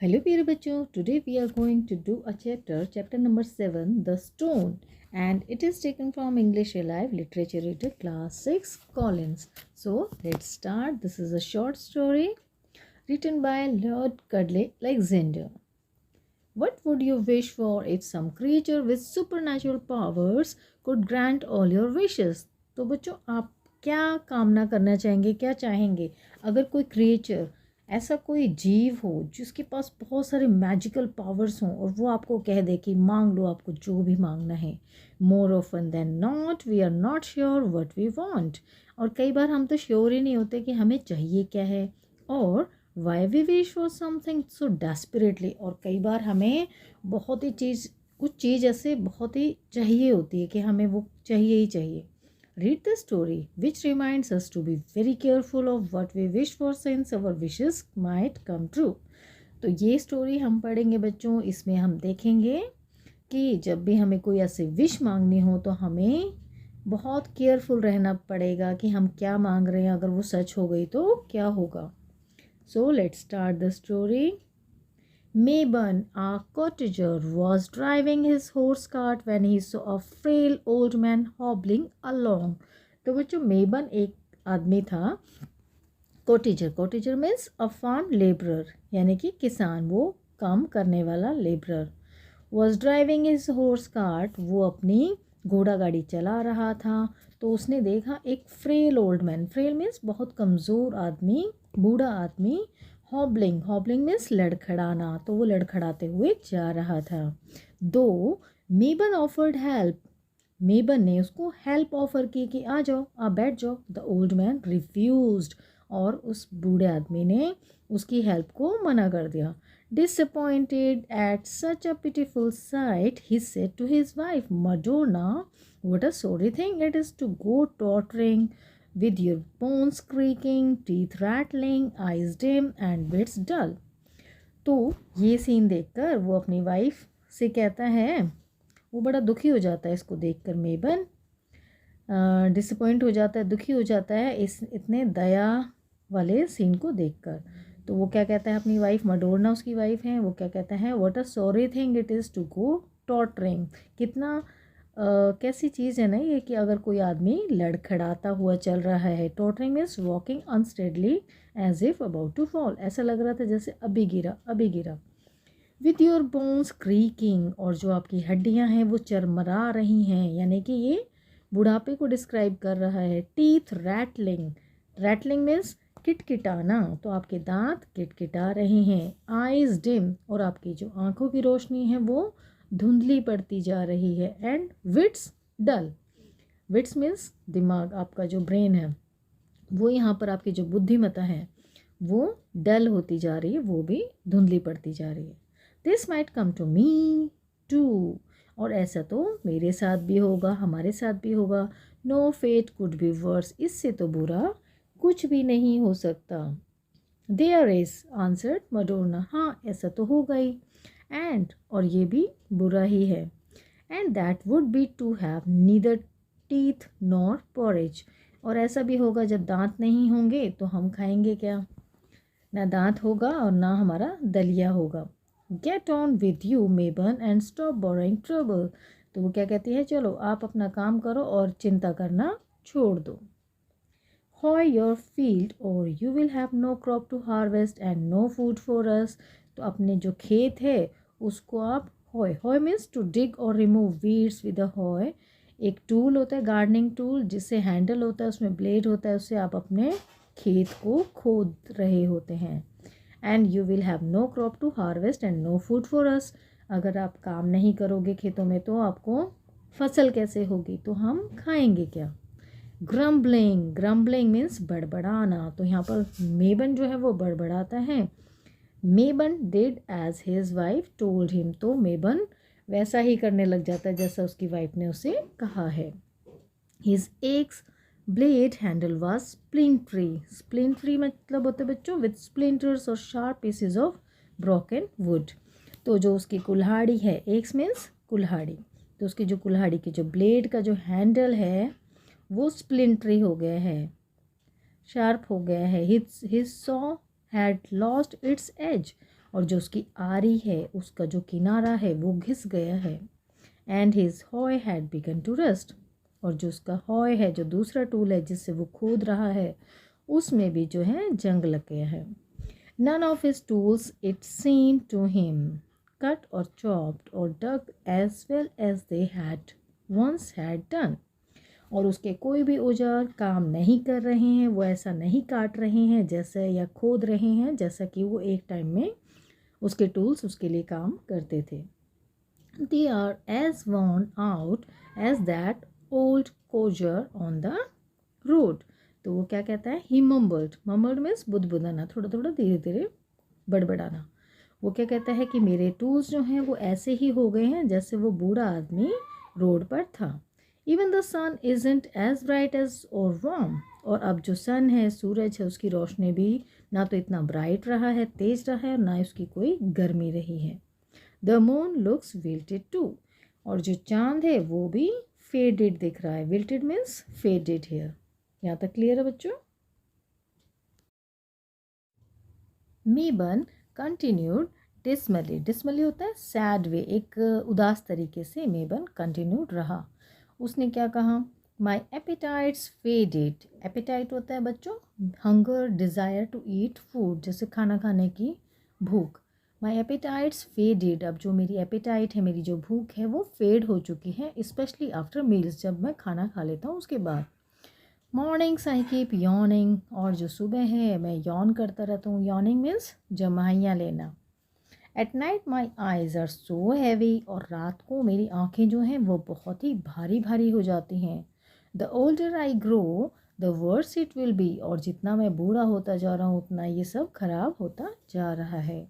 Hello, dear bachcho. Today we are going to do a chapter number 7, The Stone, and it is taken from English Alive Literature Reader Class 6 Collins. So let's start. This is a short story written by Lord Cudley Alexander. What would you wish for if some creature with supernatural powers could grant all your wishes? तो बच्चों आप क्या कामना करना चाहेंगे, क्या चाहेंगे अगर कोई क्रिएचर, ऐसा कोई जीव हो जिसके पास बहुत सारे मैजिकल पावर्स हों और वो आपको कह दे कि मांग लो आपको जो भी मांगना है. More often than not we are not sure what we want. और कई बार हम तो श्योर ही नहीं होते कि हमें चाहिए क्या है और why we wish for something so desperately. और कई बार हमें बहुत ही कुछ चीज़ ऐसे बहुत ही चाहिए होती है कि हमें वो चाहिए ही चाहिए. Read the story, which reminds us to be very careful of what we wish for since our wishes might come true. तो ये स्टोरी हम पढ़ेंगे बच्चों. इसमें हम देखेंगे कि जब भी हमें कोई ऐसे विश मांगनी हो तो हमें बहुत केयरफुल रहना पड़ेगा कि हम क्या मांग रहे हैं. अगर वो सच हो गई तो क्या होगा. So let's start the story. Mabon, a cottager, was driving his horse cart when he saw a frail old man hobbling along. तो बच्चों मेबन एक आदमी था. कोटेजर मीन्स अ फार्म लेबरर, यानी कि किसान, वो काम करने वाला labourer. Was driving his horse cart, वो अपनी घोड़ा गाड़ी चला रहा था. तो उसने देखा एक frail old man. Frail means बहुत कमज़ोर आदमी, बूढ़ा आदमी. हॉबलिंग मीन्स लड़खड़ाना. तो वो लड़खड़ाते हुए जा रहा था. दो मेबन ऑफर्ड हेल्प, मेबन ने उसको हेल्प ऑफर की कि आ जाओ, आप बैठ जाओ. द ओल्ड मैन रिफ्यूज्ड, और उस बूढ़े आदमी ने उसकी हेल्प को मना कर दिया. Disappointed at such a pitiful sight he said to his wife Madonna, what a sorry thing it is to go tottering with your bones creaking, teeth rattling, eyes dim and wits dull. तो ये scene देखकर वो अपनी wife से कहता है, वो बड़ा दुखी हो जाता है इसको देखकर. मेबन डिसअपॉइंट हो जाता है, दुखी हो जाता है इस इतने दया वाले सीन को देखकर. तो वो क्या कहता है अपनी वाइफ, मडोरना उसकी वाइफ है, वो क्या कहता है, what a sorry thing it is to go tottering. कितना कैसी चीज़ है ना ये कि अगर कोई आदमी लड़खड़ाता हुआ चल रहा है. Tottering means walking unsteadily as if about to fall. ऐसा लग रहा था जैसे अभी गिरा. विथ योर बोन्स क्रीकिंग, और जो आपकी हड्डियां हैं वो चरमरा रही हैं, यानी कि ये बुढ़ापे को डिस्क्राइब कर रहा है. टीथ रैटलिंग मीन्स किटकिटाना, तो आपके दांत किटकिटा रहे हैं. आईज डिम, और आपकी जो आंखों की रोशनी है वो धुंधली पड़ती जा रही है. And wits dull, wits means दिमाग, आपका जो ब्रेन है वो, यहाँ पर आपकी जो बुद्धिमत्ता है वो डल होती जा रही है, वो भी धुंधली पड़ती जा रही है. This might come to me too, और ऐसा तो मेरे साथ भी होगा, हमारे साथ भी होगा. No fate could be worse, इससे तो बुरा कुछ भी नहीं हो सकता. देयर इज आंसर्ड मडोना, हाँ ऐसा तो होगा ही. एंड, और ये भी बुरा ही है. And that would be to have neither teeth nor porridge, और ऐसा भी होगा जब दांत नहीं होंगे तो हम खाएंगे क्या. ना दांत होगा और ना हमारा दलिया होगा. Get on with you Maibon and stop boring trouble. तो वो क्या कहती है, चलो आप अपना काम करो और चिंता करना छोड़ दो. Hoe your field or you will have no crop to harvest and no food for us. तो अपने जो खेत है उसको आप होय मीन्स टू डिग और रिमूव वीड्स विद अ होय. एक टूल होता है गार्डनिंग टूल, जिससे हैंडल होता है, उसमें ब्लेड होता है, उससे आप अपने खेत को खोद रहे होते हैं. And you will have no crop to harvest and no food for us. अगर आप काम नहीं करोगे खेतों में तो आपको फसल कैसे होगी, तो हम खाएंगे क्या. ग्रम्बलिंग मीन्स बड़बड़ाना. तो यहाँ पर मेबन जो है वो बड़बड़ाता है. Maibon did as his wife told him, तो मेबन वैसा ही करने लग जाता है जैसा उसकी वाइफ ने उसे कहा है. His axe blade handle was splintery मतलब होते बच्चों विद स्प्लिंटर्स और sharp pieces of broken wood. तो जो उसकी कुल्हाड़ी है, एक्स मीन्स कुल्हाड़ी, तो उसकी जो कुल्हाड़ी की जो ब्लेड का जो हैंडल है वो स्प्लिंटरी हो गया है, शार्प हो गया है. His saw had lost its edge, और जो उसकी आरी है उसका जो किनारा है वो घिस गया है। And his hoe had begun to rust, और जो उसका हॉय है, जो दूसरा टूल है जिससे वो खोद रहा है, उसमें भी जो है जंग लग गया है। None of his tools, it seemed to him, cut or chopped or dug as well as they had once had done. और उसके कोई भी औजार काम नहीं कर रहे हैं, वो ऐसा नहीं काट रहे हैं जैसे, या खोद रहे हैं जैसा कि वो एक टाइम में उसके टूल्स उसके लिए काम करते थे। They are as worn out as that old codger on the road. तो वो क्या कहता है, ही मम्बल्ड, मम्बल्ड मीन्स बुदबुदाना, थोड़ा थोड़ा धीरे धीरे बड़बड़ाना। वो क्या कहता है कि मेरे टूल्स जो हैं वो ऐसे ही हो गए हैं जैसे वो बूढ़ा आदमी रोड पर था। Even the sun isn't as bright as और वार्म, और अब जो सन है, सूरज है, उसकी रोशनी भी ना तो इतना ब्राइट रहा है, तेज रहा है, ना उसकी कोई गर्मी रही है। The moon looks wilted too, और जो चांद है वो भी फेडेड दिख रहा है। Wilted means faded hair. यहाँ तक क्लियर है बच्चों? मीबन कंटिन्यूड डिसमली, डिसमली होता है सैड वे, एक उदास तरीके से मीबन कंटिन्यूड रहा। उसने क्या कहा, माई एपेटाइट्स फेडेड, एपेटाइट होता है बच्चों hunger, desire to eat food, जैसे खाना खाने की भूख। माई एपेटाइट्स फेडेड, अब जो मेरी एपेटाइट है, मेरी जो भूख है वो फेड हो चुकी है, स्पेशली आफ्टर मील्स, जब मैं खाना खा लेता हूँ उसके बाद। मॉर्निंग्स आई कीप यॉर्निंग, और जो सुबह है मैं यॉन करता रहता हूँ। यॉर्निंग मीन्स जमाइयाँ लेना। At night my eyes are so heavy, और रात को मेरी आँखें जो हैं वो बहुत ही भारी भारी हो जाती हैं। The older I grow the worse it will be, और जितना मैं बूढ़ा होता जा रहा हूँ उतना ये सब खराब होता जा रहा है।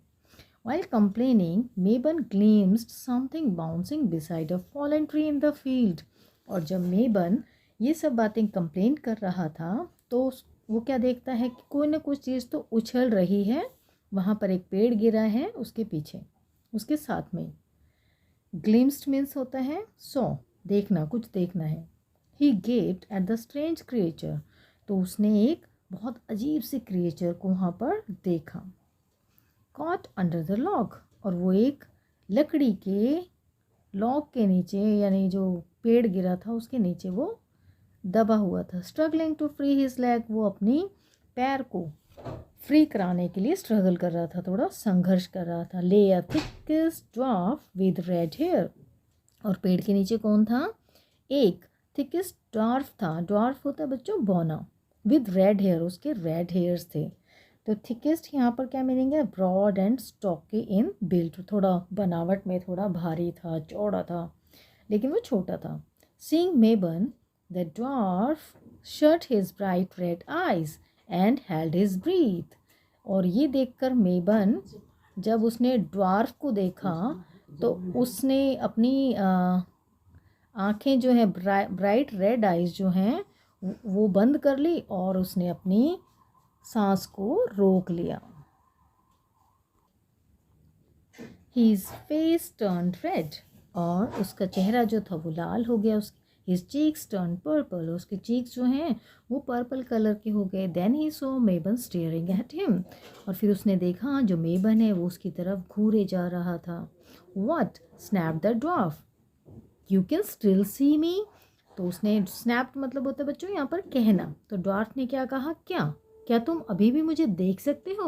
While complaining, Mabon glimpsed something bouncing beside a fallen tree in the field. और जब मेबन ये सब बातें कंप्लेन कर रहा था तो वो क्या देखता है कि कोई ना कुछ चीज़ तो उछल रही है, वहाँ पर एक पेड़ गिरा है उसके पीछे, उसके साथ में। ग्लिम्स्ड मीन्स होता है सो, देखना, कुछ देखना है। He gaped at the strange creature, तो उसने एक बहुत अजीब से क्रिएचर को वहाँ पर देखा। कॉट अंडर द लॉग, और वो एक लकड़ी के लॉग के नीचे, यानी जो पेड़ गिरा था उसके नीचे वो दबा हुआ था। Struggling to free his leg, वो अपनी पैर को फ्री कराने के लिए स्ट्रगल कर रहा था, थोड़ा संघर्ष कर रहा था। Lay a thickest dwarf with red hair, और पेड़ के नीचे कौन था, एक थिकेस्ट ड्वार्फ था। ड्वार्फ होता है बच्चों बौना, विद रेड हेयर, उसके रेड हेयर्स थे। तो थिकेस्ट यहाँ पर क्या मीनिंग है, broad and stocky in build, थोड़ा बनावट में थोड़ा भारी था, चौड़ा था, लेकिन वो छोटा था। Seeing Maibon the dwarf shut his bright red eyes and held his breath, और ये देखकर मेबन, जब उसने ड्वार्फ को देखा तो उसने अपनी आँखें जो हैं, ब्राइट रेड आइज जो हैं वो बंद कर ली, और उसने अपनी सांस को रोक लिया। His face turned red, और उसका चेहरा जो था वो लाल हो गया। His cheeks turned purple, उसके चीक्स जो हैं वो पर्पल कलर के हो गए। Then he saw Mabon staring at him, और फिर उसने देखा जो मेबन है वो उसकी तरफ घूरे जा रहा था। What? snapped the dwarf. You can still see me? तो उसने, snapped मतलब होता है बच्चों यहाँ पर कहना, तो ड्वार्फ ने क्या कहा, क्या तुम अभी भी मुझे देख सकते हो?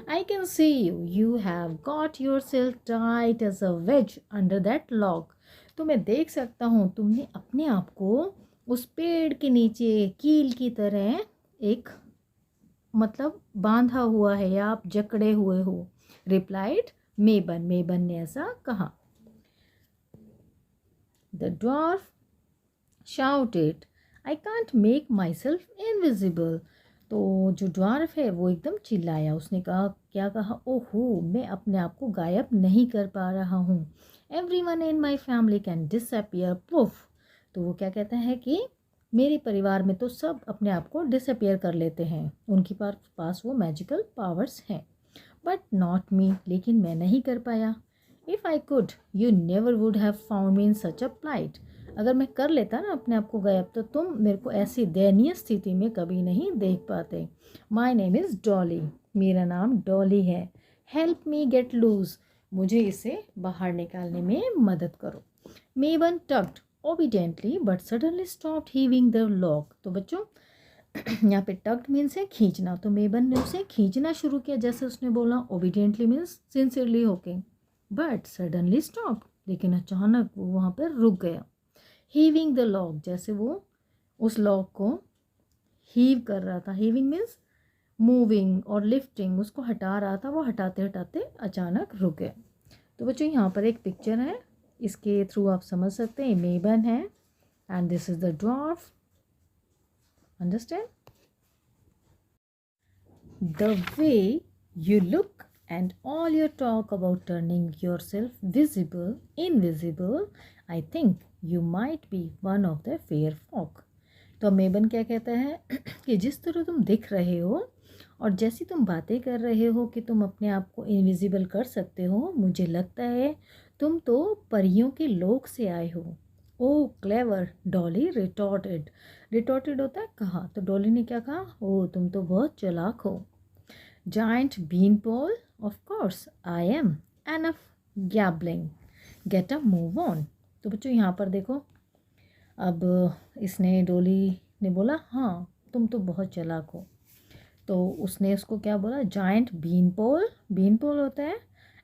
I can see you, you have got yourself tight as a wedge under that log, तो मैं देख सकता हूँ तुमने अपने आप को उस पेड़ के नीचे कील की तरह एक मतलब बांधा हुआ है, या आप जकड़े हुए हो। रिप्लाइड मेबन, मेबन ने ऐसा कहा। The dwarf shouted, I can't make my self invisible, तो जो ड्वार्फ है वो एकदम चिल्लाया। उसने कहा, क्या कहा, ओहो, मैं अपने आप को गायब नहीं कर पा रहा हूँ। Everyone in my family can disappear proof, तो वो क्या कहता है कि मेरे परिवार में तो सब अपने आप को डिसअपियर कर लेते हैं, उनके पास वो मैजिकल पावर्स हैं, बट नॉट मी, लेकिन मैं नहीं कर पाया। If I could you never would have found me in such a plight, अगर मैं कर लेता ना अपने आप को गायब तो तुम मेरे को ऐसी दयनीय स्थिति में कभी नहीं देख पाते। माई नेम इज़ डॉली, मेरा नाम डॉली है। हेल्प मी गेट लूज, मुझे इसे बाहर निकालने में मदद करो। Maibon tugged obediently but suddenly stopped heaving the log. तो बच्चों यहाँ पे टग्ड मीन्स है खींचना, तो मेबन ने उसे खींचना शुरू किया, जैसे उसने बोला ओबीडियंटली मीन्स सिंसियरली होके, बट सडनली स्टॉप, लेकिन अचानक वो वहाँ पर रुक गया। हीविंग द लॉग, जैसे वो उस लॉग को हीव कर रहा था, हीविंग मीन्स मूविंग और लिफ्टिंग, उसको हटा रहा था, वो हटाते हटाते अचानक रुक गया। तो बच्चों यहाँ पर एक पिक्चर है, इसके थ्रू आप समझ सकते हैं मेबन है and this is the dwarf, understand. The way you look and all your talk about turning yourself visible, invisible, I think you might be one of the fair folk. तो मेबन क्या कहता है कि जिस तरह तुम दिख रहे हो और जैसी तुम बातें कर रहे हो कि तुम अपने आप को इनविजिबल कर सकते हो, मुझे लगता है तुम तो परियों के लोक से आए हो। ओ क्लेवर, डॉली रिटॉर्टेड, रिटॉर्टेड होता है कहा, तो डॉली ने क्या कहा, ओ तुम तो बहुत चालाक हो। Giant beanpole, of course I am. Enough gabbling. Get a move on. तो बच्चों यहाँ पर देखो, अब इसने डोली ने बोला हाँ तुम तो बहुत चालाक हो, तो उसने उसको क्या बोला, giant bean pole, bean pole होता है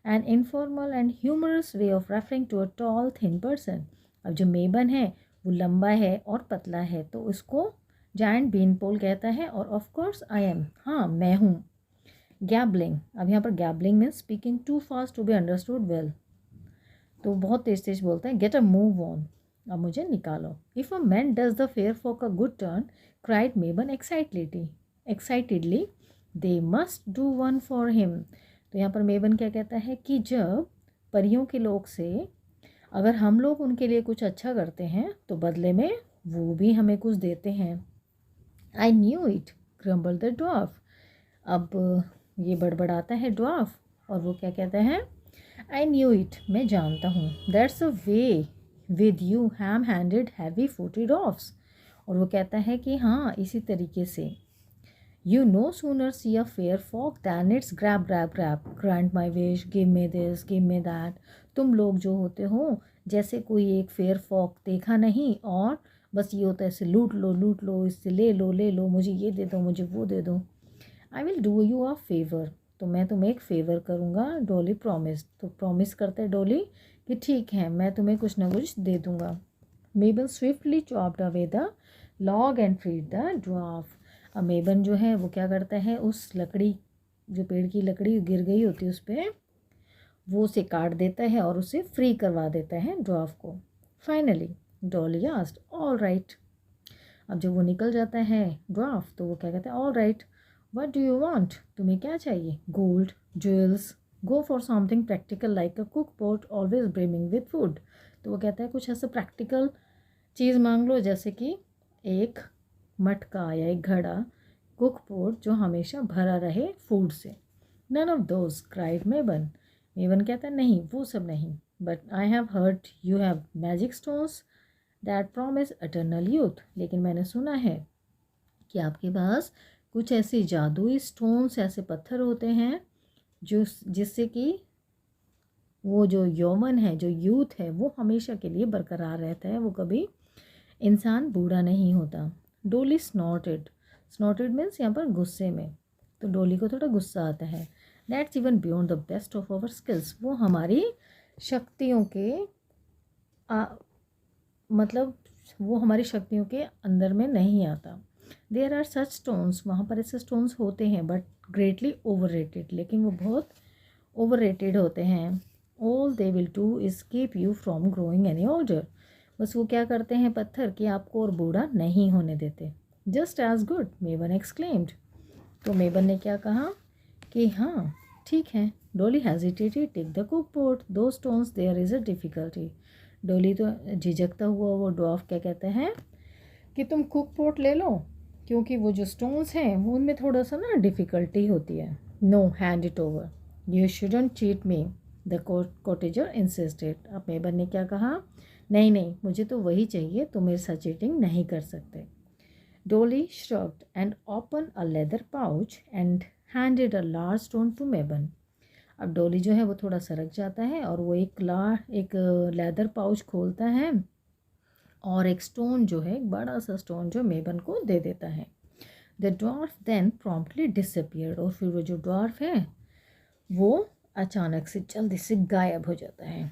an informal and humorous way of referring to a tall thin person. अब जो मेबन है वो लंबा है और पतला है, तो उसको जाइंट बीन पोल कहता है, और ऑफ कोर्स आई एम, हाँ मैं हूँ। गैबलिंग, अब यहाँ पर gabbling means speaking too fast to be understood well, तो बहुत तेज तेज बोलते हैं। गेट अ मूव ऑन, अब मुझे निकालो। If a man does the fair folk a good turn, cried Maibon excitedly, they must do one for him. तो यहाँ पर मेबन क्या कहता है कि जब परियों के लोग से अगर हम लोग उनके लिए कुछ अच्छा करते हैं तो बदले में वो भी हमें कुछ देते हैं। I knew it, grumble the dwarf. अब ये बड़बड़ाता है ड्वार्फ, और वो क्या कहता है, आई न्यू इट, मैं जानता हूँ, that's a way with you ham handed heavy footed oafs. और वो कहता है कि हाँ इसी तरीके से, you know sooner see a fair folk than it's grab grab grab, grant my wish, give me this give me that. तुम लोग जो होते हो जैसे कोई एक फेयर फॉक देखा नहीं और बस ये होता है ऐसे लूट लो, इससे ले लो, मुझे ये दे दो, मुझे वो दे दो। I will do you a favour, तो मैं तुम्हें एक फेवर करूँगा। डॉली प्रॉमिस, तो प्रॉमिस करते हैं डॉली कि ठीक है मैं तुम्हें कुछ ना कुछ दे दूँगा। Maibon swiftly chopped away the log and freed the dwarf. अब मेबन जो है वो क्या करता है, उस लकड़ी, जो पेड़ की लकड़ी गिर गई होती है उस पर, वो उसे काट देता है और उसे फ्री करवा देता है ड्वार्फ को। Finally Dolly asked, all right. अब जब वो निकल जाता है ड्वार्फ, तो वो क्या कहता है, all right what do you want, तुम्हें क्या चाहिए, gold, jewels, go for something practical like a cook pot always brimming with food. तो वो कहता है कुछ ऐसा प्रैक्टिकल चीज़ मांग लो, जैसे कि एक मटका या एक घड़ा, कुक पॉट जो हमेशा भरा रहे फूड से। None of those, cried Maibon. Maibon कहता है नहीं वो सब नहीं, but I have heard you have magic stones that promise eternal youth, लेकिन मैंने सुना है कि आपके पास कुछ ऐसे जादुई स्टोन्स, ऐसे पत्थर होते हैं जो जिससे कि वो जो यौवन है, जो यूथ है, वो हमेशा के लिए बरकरार रहता है, वो कभी इंसान बूढ़ा नहीं होता। डोली स्नॉटेड, स्नॉटेड मीन्स यहाँ पर गुस्से में, तो डोली को थोड़ा गुस्सा आता है। That's even beyond the best of our skills, वो हमारी शक्तियों के मतलब वो हमारी शक्तियों के अंदर में नहीं आता। देयर आर सच स्टोन्स, वहाँ पर ऐसे स्टोन्स होते हैं बट ग्रेटली ओवर रेटेड, लेकिन वो बहुत ओवर रेटेड होते हैं। All they will do is keep you from growing any older, बस वो क्या करते हैं पत्थर कि आपको और बूढ़ा नहीं होने देते। Just as good, Maibon exclaimed. तो मेबन ने क्या कहा कि हाँ ठीक है। Doli hesitated, take the cook pot, do stones, there is a difficulty. Doli तो झिझकता हुआ वो ड्वार्फ क्या कहते हैं कि तुम कुक पोट ले लो, क्योंकि वो जो स्टोन्स हैं वो उनमें थोड़ा सा ना डिफ़िकल्टी होती है। No, hand it over, you shouldn't cheat me, the cottager insisted. अब मेबन ने क्या कहा, नहीं नहीं मुझे तो वही चाहिए, तुम मेरे साथ चीटिंग नहीं कर सकते। Doli shrugged and open a leather pouch and handed a large stone to Maibon. अब डॉली जो है वो थोड़ा सरक जाता है और वो एक लेदर पाउच खोलता है और एक स्टोन जो है, एक बड़ा सा स्टोन जो मेबन को दे देता है। The dwarf then promptly disappeared, और फिर वो जो ड्वार्फ है वो अचानक से जल्दी से गायब हो जाता है।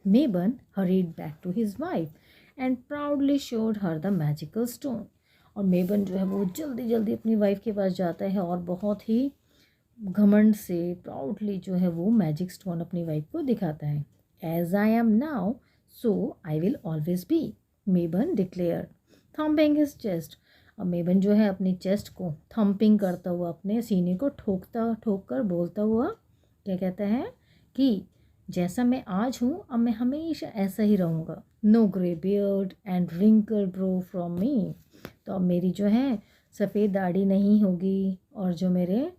Maibon hurried back to his wife and proudly showed her the magical stone, और मेबन जो है वो जल्दी जल्दी अपनी वाइफ के पास जाता है और बहुत ही घमंड से प्राउडली जो है वो मैजिक स्टोन अपनी वाइफ को दिखाता है। As I am now so I will always be, Maibon declare, thumping his chest. अब मेबन जो है अपनी चेस्ट को थम्पिंग करता हुआ, अपने सीने को ठोक कर बोलता हुआ क्या कहता है कि जैसा मैं आज हूँ अब मैं हमेशा ऐसा ही रहूँगा। No grey beard and wrinkle grow from me, तो अब मेरी जो है सफ़ेद दाढ़ी नहीं होगी और जो मेरे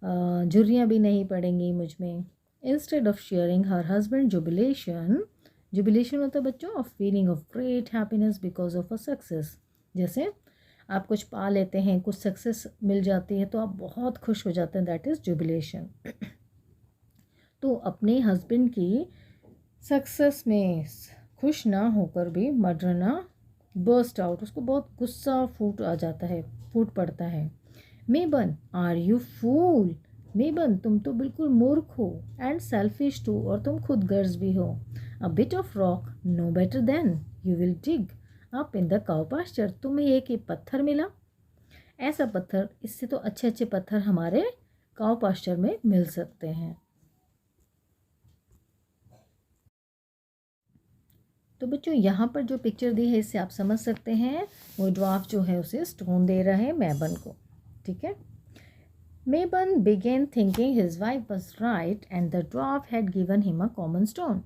झुर्रियाँ भी नहीं पड़ेंगी मुझ में। Instead of sharing her husband jubilation, jubilation होता है बच्चों of feeling of great happiness because of a success. जैसे आप कुछ पा लेते हैं, कुछ सक्सेस मिल जाती है तो आप बहुत खुश हो जाते हैं, दैट इज़ जुबिलेशन। तो अपने हस्बैंड की सक्सेस में खुश ना होकर भी मडरना बर्स्ट आउट, उसको बहुत गुस्सा फूट पड़ता है। मेबन आर यू फूल, मेबन तुम तो बिल्कुल मूर्ख हो, एंड सेल्फिश टू, और तुम खुद गर्ज भी हो। A bit of rock no better than you will dig up in the cow pasture, तुम्हें एक ही पत्थर मिला, ऐसा पत्थर, इससे तो अच्छे अच्छे पत्थर हमारे काउ पास्चर में मिल सकते हैं। तो बच्चों यहाँ पर जो पिक्चर दी है इससे आप समझ सकते हैं वो ड्वार्फ जो है उसे स्टोन दे रहा है मेबन को, ठीक है। मेबन began thinking his wife was right and the dwarf had given him a common stone.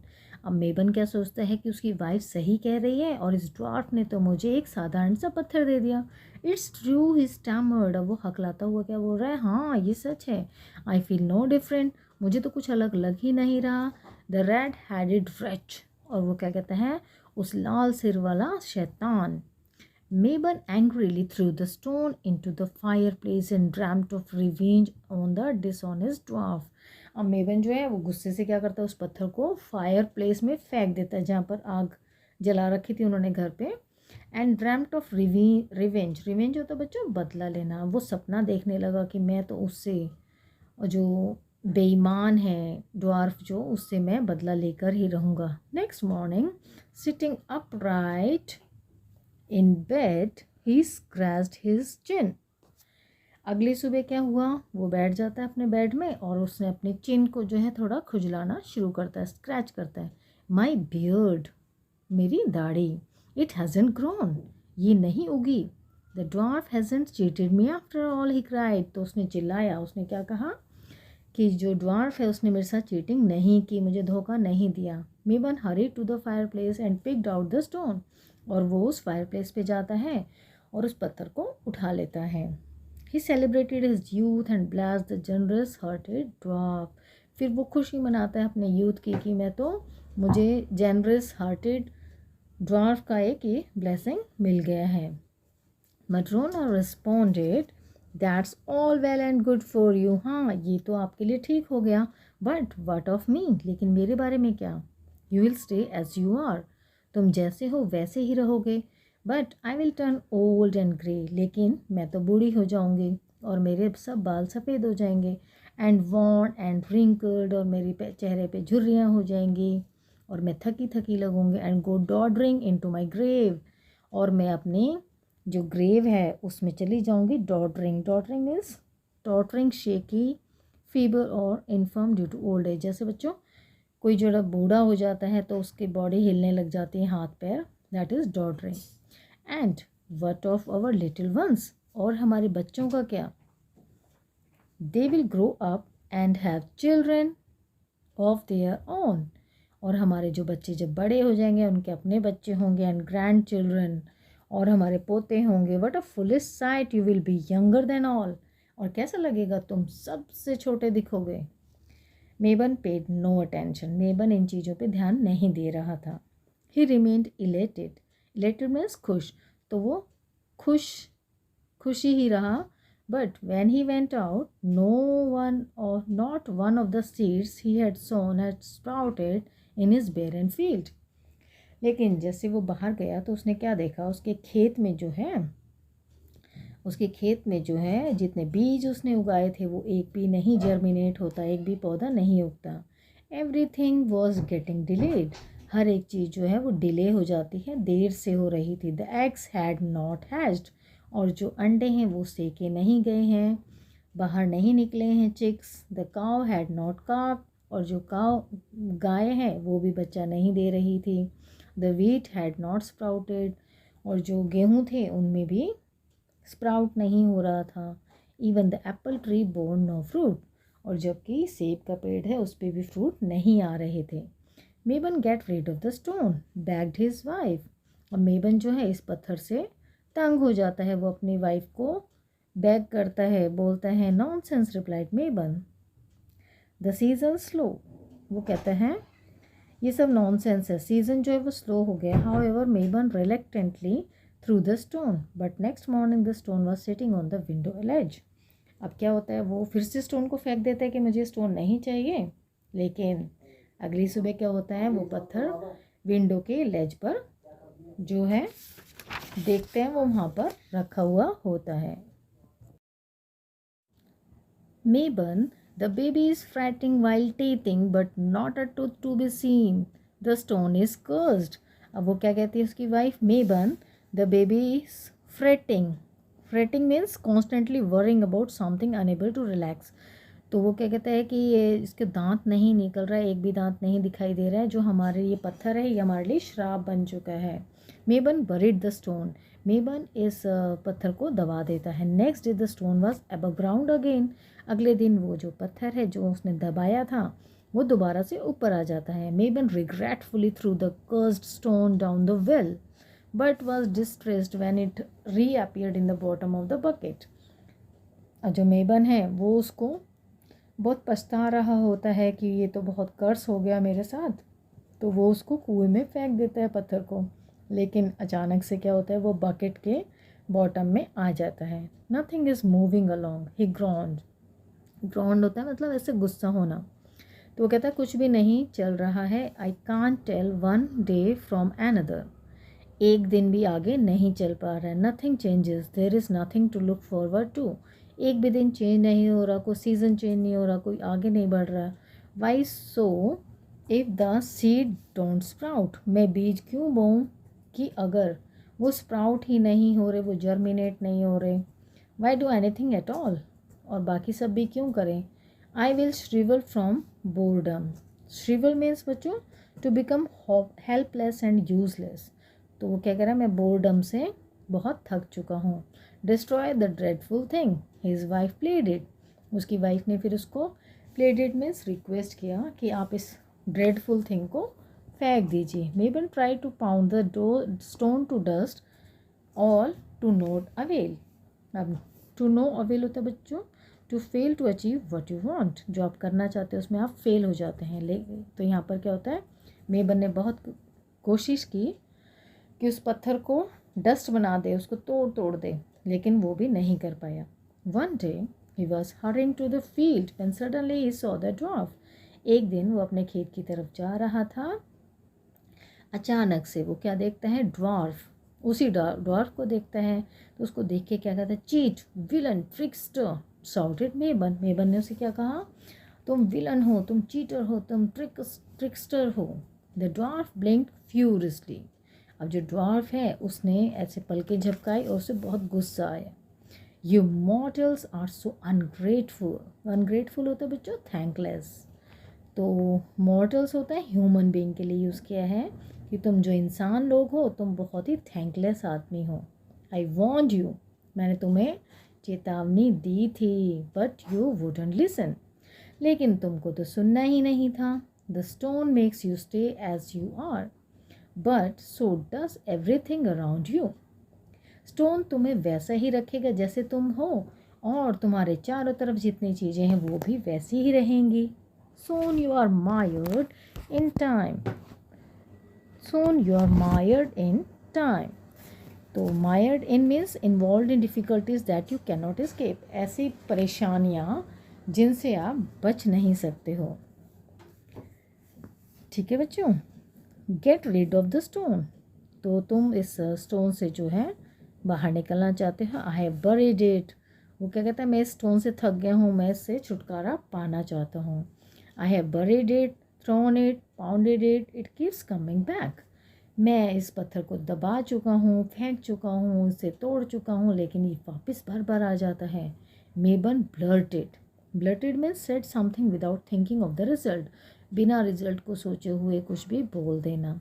अब मेबन क्या सोचता है कि उसकी वाइफ सही कह रही है और इस ड्वार्फ ने तो मुझे एक साधारण सा पत्थर दे दिया। इट्स ट्रू ही स्टैमर्ड, अब वो हकलाता हुआ क्या बोल रहा है, हाँ ये सच है। आई फील नो डिफरेंट, मुझे तो कुछ अलग लग ही नहीं रहा। द रेड हैडेड wretch, और वो क्या कहता है, उस लाल सिर वाला शैतान। Mabon angrily threw the stone into the fireplace and dreamt of revenge on the dishonest dwarf. अब मेबन जो है वो गुस्से से क्या करता है, उस पत्थर को फायर प्लेस में फेंक देता है जहाँ पर आग जला रखी थी उन्होंने घर पे। एंड ड्रैम्ट ऑफ रिवेंज, रिवेंज होता है बच्चों बदला लेना। वो सपना देखने लगा कि मैं तो उससे, जो बेईमान है ड्वार्फ जो, उससे मैं बदला लेकर ही रहूँगा। Next morning sitting upright in bed he scratched his chin, अगली सुबह क्या हुआ, वो बैठ जाता है अपने बेड में और उसने अपने चिन को जो है थोड़ा खुजलाना शुरू करता है, स्क्रैच करता है। माई बियर्ड, मेरी दाढ़ी, इट हैजंट ग्रोन, ये नहीं उगी। The dwarf hasn't cheated me after all he cried, तो उसने चिल्लाया, उसने क्या कहा कि जो ड्वार्फ है उसने मेरे साथ चीटिंग नहीं की, मुझे धोखा नहीं दिया। Maibon hurry to the fireplace and picked out the stone, और वो उस फायर प्लेस पे जाता है और उस पत्थर को उठा लेता है। He celebrated his youth and blessed the generous hearted dwarf, फिर वो खुशी मनाता है अपने यूथ की कि मैं तो, मुझे जनरस हार्टेड ड्वार्फ का एक ये ब्लेसिंग मिल गया है। Matrona responded that's all well and good for you, हाँ ये तो आपके लिए ठीक हो गया, बट व्हाट ऑफ मी, लेकिन मेरे बारे में क्या। You will stay as you are, तुम जैसे हो वैसे ही रहोगे, but I will turn old and grey, लेकिन मैं तो बूढ़ी हो जाऊंगी और मेरे सब बाल सफ़ेद हो जाएंगे। एंड वॉर्न एंड रिंकल्ड, और मेरी चेहरे पे झुर्रियाँ हो जाएंगी और मैं थकी थकी लगूंगी। And go doddering into my grave, और मैं अपनी जो ग्रेव है उसमें चली जाऊंगी। Doddering, doddering means tottering, shaky, fever और infirm due to old age, जैसे बच्चों कोई जो बूढ़ा हो जाता है तो उसकी बॉडी हिलने लग जाती है, हाथ पैर, that is doddering. And what of our little ones, और हमारे बच्चों का क्या, they will grow up and have children of their own, और हमारे जो बच्चे जब बड़े हो जाएंगे उनके अपने बच्चे होंगे, एंड ग्रैंड चिल्ड्रन, और हमारे पोते होंगे। What a foolish site, you will be younger than all, और कैसा लगेगा, तुम सबसे छोटे दिखोगे। मेबन पेड नो अटेंशन, मेबन इन चीज़ों पे ध्यान नहीं दे रहा था। ही रिमेन्ड इलेटेड, इलेटेड मीन्स खुश, तो वो खुशी ही रहा, But when he went out, no one or not one of the seeds he had sown had sprouted in his barren field. लेकिन जैसे वो बाहर गया तो उसने क्या देखा, उसके खेत में जो है जितने बीज उसने उगाए थे वो एक भी नहीं जर्मिनेट होता, एक भी पौधा नहीं उगता. Everything was getting delayed. हर एक चीज़ जो है वो डिले हो जाती है, देर से हो रही थी. The eggs had not hatched. और जो अंडे हैं वो सेके नहीं गए हैं, बाहर नहीं निकले हैं चिक्स. द काव हैड नॉट काव्ड. और जो गाय है वो भी बच्चा नहीं दे रही थी. The wheat had not sprouted. और जो गेहूँ थे उनमें भी स्प्राउट नहीं हो रहा था. Even the apple tree bore no fruit. और जबकि सेब का पेड़ है उस पर भी फ्रूट नहीं आ रहे थे. Maibon get rid of the stone, begged his wife. और मेबन जो है इस पत्थर से तंग हो जाता है, वो अपनी वाइफ को बैग करता है, बोलता है nonsense, replied Maibon. The season slow. वो कहता है ये सब नॉनसेंस है, सीज़न जो है वो स्लो हो गया. However Maibon reluctantly threw the stone, but next morning the stone was sitting on the window edge. अब क्या होता है, वो फिर से स्टोन को फेंक देता है कि मुझे स्टोन नहीं चाहिए. लेकिन अगली सुबह क्या होता है, वो पत्थर विंडो के लेज पर जो है देखते हैं वो वहाँ पर रखा हुआ होता है. मेबन, the baby is fretting while teething but not a tooth to be seen. The stone is cursed. अब वो क्या कहती है उसकी wife मेबन, the baby is fretting. Fretting means constantly worrying about something, unable to relax. तो वो क्या कहता है कि ये इसके दांत नहीं निकल रहा है, एक भी दांत नहीं दिखाई दे रहा है. जो हमारे ये पत्थर है ये हमारे लिए श्राप बन चुका है. मेबन बरीड द स्टोन. मेबन इस पत्थर को दबा देता है. Next day the stone was above ground again. अगले दिन वो जो पत्थर है जो उसने दबाया था वो दोबारा से ऊपर आ जाता है. Maibon regretfully threw the cursed stone down the well but was distressed when it reappeared in the bottom of the bucket. जो मेबन है वो उसको बहुत पछता रहा होता है कि ये तो बहुत कर्स हो गया मेरे साथ. तो वो उसको कुएं में फेंक देता है पत्थर को. लेकिन अचानक से क्या होता है, वो बकेट के बॉटम में आ जाता है. Nothing is moving along. He groaned. Groaned होता है मतलब ऐसे गुस्सा होना. तो वो कहता है कुछ भी नहीं चल रहा है. I can't tell one day from another. एक दिन भी आगे नहीं चल पा रहा है. Nothing changes. There is nothing to look forward to. एक भी दिन चेंज नहीं हो रहा, कोई सीज़न चेंज नहीं हो रहा, कोई आगे नहीं बढ़ रहा. Why so if the seed don't sprout. मैं बीज क्यों बोऊँ कि अगर वो स्प्राउट ही नहीं हो रहे, वो जर्मिनेट नहीं हो रहे. Why do anything at all. और बाकी सब भी क्यों करें. I will shrivel from boredom. Shrivel means बच्चों to become helpless and useless. तो वो क्या कह रहा है, मैं बोर्डम से बहुत थक चुका हूँ. Destroy the dreadful thing. His wife प्लेडेड. उसकी वाइफ ने फिर उसको प्लेडेड मीन्स रिक्वेस्ट किया कि आप इस ड्रेडफुल थिंग को फेंक दीजिए. Maibon try to pound the stone to dust all to no avail. अब टू नो अवेल होता है बच्चों to fail to achieve what you want. जो आप करना चाहते हो उसमें आप फेल हो जाते हैं. तो यहाँ पर क्या होता है, मेबन ने बहुत कोशिश की कि उस पत्थर को डस्ट बना दे, उसको तोड़ तोड़ दे, लेकिन वो भी नहीं कर पाया. One day he was hurrying to the field when suddenly he saw the dwarf. एक दिन वो अपने खेत की तरफ जा रहा था. अचानक से वो क्या देखता है, ड्वार्फ. उसी ड्वार्फ को देखता है. तो उसको देख के क्या कहता है, चीट, विलन, ट्रिकस्टर, शाउटेड मेबन. मेबन ने उसे क्या कहा, तुम विलन हो, तुम चीटर हो, तुम ट्रिकस्टर हो. The dwarf ब्लिंक्ड furiously. अब जो ड्वार्फ है उसने ऐसे पलके झपकाई और उसे बहुत गुस्सा आया. You mortals are so ungrateful. Ungrateful होता है बच्चों थैंकलेस. तो मॉर्टल्स होता है ह्यूमन बीइंग के लिए यूज़ किया है कि तुम जो इंसान लोग हो तुम बहुत ही थैंकलेस आदमी हो. आई वॉर्न्ड यू. मैंने तुम्हें चेतावनी दी थी बट यू वुडंट लिसन. लेकिन तुमको तो सुनना ही नहीं था. The stone makes you stay as you are but so does everything around you. Stone तुम्हें वैसा ही रखेगा जैसे तुम हो और तुम्हारे चारों तरफ जितनी चीज़ें हैं वो भी वैसी ही रहेंगी. Soon you are mired in time. Soon you are mired in time. तो mired in means involve in difficulties that you can not escape, ऐसी परेशानियाँ जिनसे आप बच नहीं सकते हो। ठीक है बच्चों, get rid of the stone, तो तुम इस स्टोन से जो है बाहर निकलना चाहते हो। आई हैव बरीड इट, वो क्या कहता है, मैं इस स्टोन से थक गया हूँ, मैं इससे छुटकारा पाना चाहता हूँ। I have buried it, thrown it, pounded it, it keeps coming back, मैं इस पत्थर को दबा चुका हूँ, फेंक चुका हूँ, इसे तोड़ चुका हूँ, लेकिन ये वापस बार बार आ जाता है। Maibon blurted, blurted means said something without thinking of the result, बिना रिजल्ट को सोचे हुए कुछ भी बोल देना।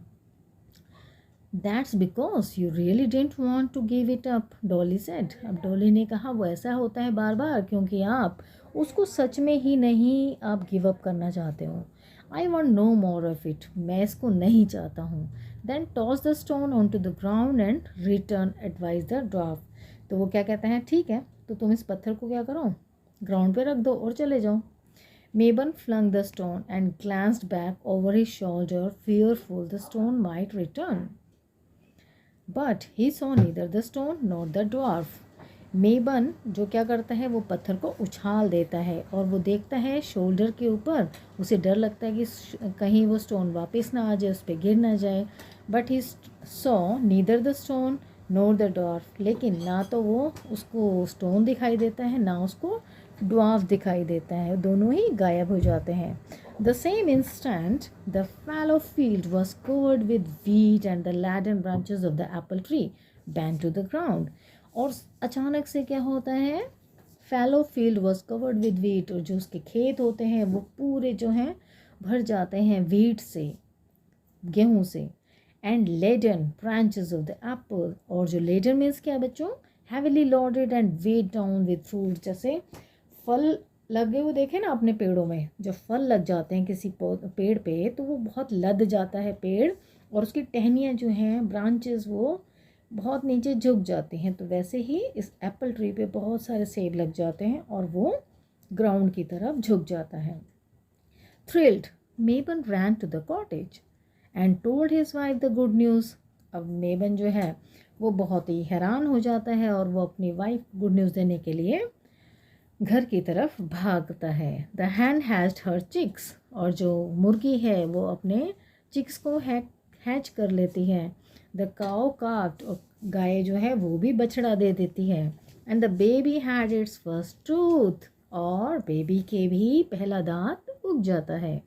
That's because you really don't want to give it up, Doli said, अब डॉली ने कहा वो ऐसा होता है बार बार क्योंकि आप उसको सच में ही नहीं आप गिव अप करना चाहते हो। I want no more of it, मैं इसको नहीं चाहता हूँ। Then toss the stone on to the ground and return, advise the draft, तो वो क्या कहता है, ठीक है तो तुम इस पत्थर को क्या करो, ग्राउंड पे रख दो और चले जाओ। Mabon flung the stone and glanced back over his shoulder, fearful the stone might return. But he saw neither the stone nor the dwarf. मेबन जो क्या करता है, वो पत्थर को उछाल देता है और वो देखता है शोल्डर के ऊपर, उसे डर लगता है कि कहीं वो स्टोन वापस ना आ जाए, उस पर गिर ना जाए। But he saw neither the stone NOR the dwarf, लेकिन ना तो वो उसको स्टोन दिखाई देता है ना उसको ड्वार्फ दिखाई देता है, दोनों ही गायब हो जाते हैं। The same instant the fallow field was covered with wheat and the laden branches of the apple tree bent to the ground. और अचानक से क्या होता है, fallow field was covered with wheat, और जो उसके खेत होते हैं वो पूरे जो हैं भर जाते हैं wheat से, गेहूँ से। And laden branches of the apple, और जो लेडन मीन्स क्या बच्चों, heavily loaded and weighed down with fruit, जैसे फल लगे हुए देखे ना अपने पेड़ों में, जो फल लग जाते हैं किसी पेड़ पे तो वो बहुत लद जाता है पेड़, और उसकी टहनियाँ जो हैं ब्रांचेस वो बहुत नीचे झुक जाती हैं, तो वैसे ही इस एप्पल ट्री पे बहुत सारे सेब लग जाते हैं और वो ग्राउंड की तरफ झुक जाता है। Thrilled Maibon ran to the cottage and told his wife the good news, अब मेबन जो है वो बहुत ही हैरान हो जाता है और वो अपनी वाइफ गुड न्यूज़ देने के लिए घर की तरफ भागता है। The hen hatched her chicks, और जो मुर्गी है वो अपने चिक्स को हैच कर लेती है। द काउ काफ्ड, और गाय जो है वो भी बछड़ा दे देती है। And the baby had its first tooth, और बेबी के भी पहला दांत उग जाता है।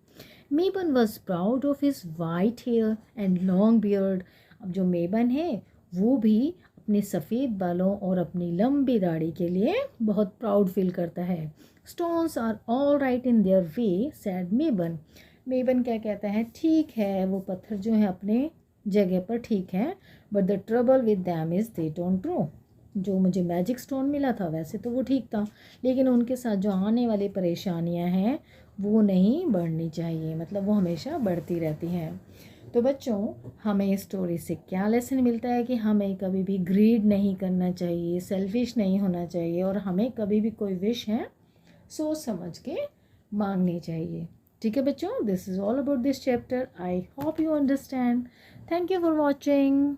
Maibon was proud of his white hair and long beard, अब जो मेबन है वो भी अपने सफ़ेद बालों और अपनी लंबी दाढ़ी के लिए बहुत प्राउड फील करता है। Stones are all right in their way said Maibon, Maibon क्या कहता है, ठीक है वो पत्थर जो है अपने जगह पर ठीक है, but the trouble with them is they don't grow, जो मुझे मैजिक स्टोन मिला था वैसे तो वो ठीक था, लेकिन उनके साथ जो आने वाली परेशानियां हैं वो नहीं बढ़नी चाहिए, मतलब वो हमेशा बढ़ती रहती हैं। तो बच्चों हमें इस स्टोरी से क्या लेसन मिलता है कि हमें कभी भी ग्रीड नहीं करना चाहिए, सेल्फिश नहीं होना चाहिए, और हमें कभी भी कोई विश है सोच समझ के मांगनी चाहिए। ठीक है बच्चों, this is all about this chapter. I hope you understand. Thank you for watching.